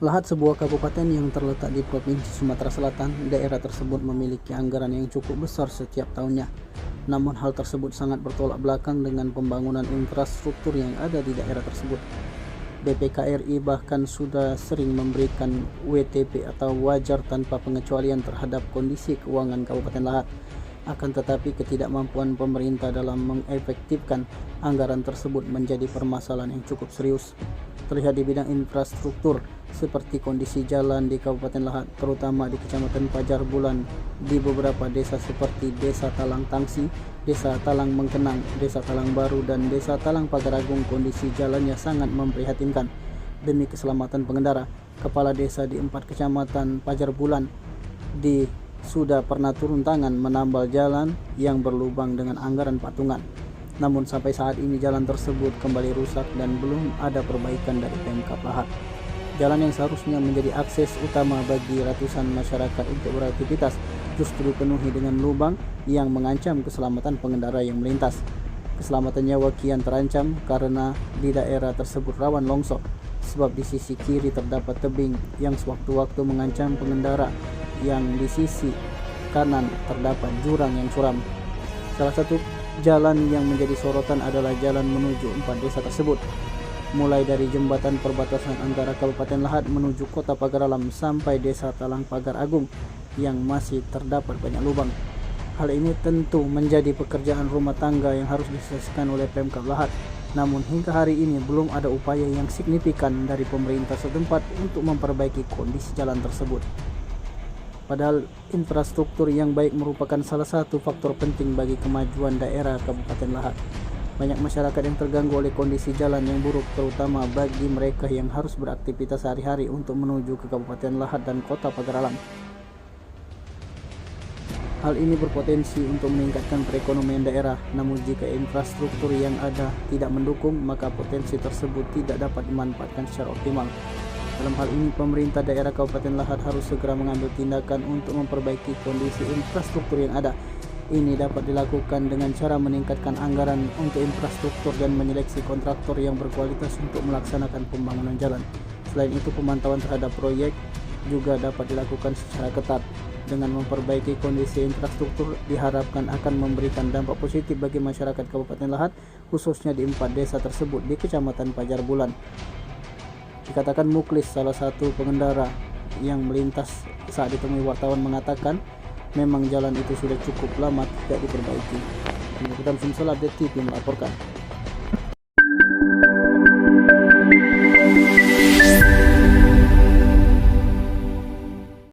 Lahat sebuah kabupaten yang terletak di Provinsi Sumatera Selatan, daerah tersebut memiliki anggaran yang cukup besar setiap tahunnya. Namun hal tersebut sangat bertolak belakang dengan pembangunan infrastruktur yang ada di daerah tersebut. BPKRI bahkan sudah sering memberikan WTP atau wajar tanpa pengecualian terhadap kondisi keuangan Kabupaten Lahat. Akan tetapi ketidakmampuan pemerintah dalam mengefektifkan anggaran tersebut menjadi permasalahan yang cukup serius. Terlihat di bidang infrastruktur, seperti kondisi jalan di Kabupaten Lahat, terutama di Kecamatan Pajar Bulan, di beberapa desa seperti Desa Talang Tangsi, Desa Talang Mengkenang, Desa Talang Baru, dan Desa Talang Pagar Agung, kondisi jalannya sangat memprihatinkan. Demi keselamatan pengendara, kepala desa di 4 kecamatan Pajar Bulan sudah pernah turun tangan menambal jalan yang berlubang dengan anggaran patungan. Namun sampai saat ini jalan tersebut kembali rusak dan belum ada perbaikan dari Pemkab Lahat. Jalan yang seharusnya menjadi akses utama bagi ratusan masyarakat untuk beraktivitas justru dipenuhi dengan lubang yang mengancam keselamatan pengendara yang melintas. Keselamatan nyawa kian terancam karena di daerah tersebut rawan longsor, sebab di sisi kiri terdapat tebing yang sewaktu-waktu mengancam pengendara, yang di sisi kanan terdapat jurang yang curam. Salah satu jalan yang menjadi sorotan adalah jalan menuju 4 desa tersebut, mulai dari jembatan perbatasan antara Kabupaten Lahat menuju Kota Pagar Alam sampai Desa Talang Pagar Agung yang masih terdapat banyak lubang. Hal ini tentu menjadi pekerjaan rumah tangga yang harus diselesaikan oleh Pemkab Lahat. Namun hingga hari ini belum ada upaya yang signifikan dari pemerintah setempat untuk memperbaiki kondisi jalan tersebut. Padahal infrastruktur yang baik merupakan salah satu faktor penting bagi kemajuan daerah Kabupaten Lahat. Banyak masyarakat yang terganggu oleh kondisi jalan yang buruk, terutama bagi mereka yang harus beraktivitas sehari-hari untuk menuju ke Kabupaten Lahat dan Kota Pagar Alam. Hal ini berpotensi untuk meningkatkan perekonomian daerah, namun jika infrastruktur yang ada tidak mendukung, maka potensi tersebut tidak dapat dimanfaatkan secara optimal. Dalam hal ini, pemerintah daerah Kabupaten Lahat harus segera mengambil tindakan untuk memperbaiki kondisi infrastruktur yang ada. Ini dapat dilakukan dengan cara meningkatkan anggaran untuk infrastruktur dan menyeleksi kontraktor yang berkualitas untuk melaksanakan pembangunan jalan. Selain itu, pemantauan terhadap proyek juga dapat dilakukan secara ketat. Dengan memperbaiki kondisi infrastruktur diharapkan akan memberikan dampak positif bagi masyarakat Kabupaten Lahat, khususnya di 4 desa tersebut di Kecamatan Pajar Bulan. Dikatakan Muklis, salah satu pengendara yang melintas saat ditemui wartawan, mengatakan memang jalan itu sudah cukup lama tidak diperbaiki. Mengikutan Sumsel Update TV melaporkan.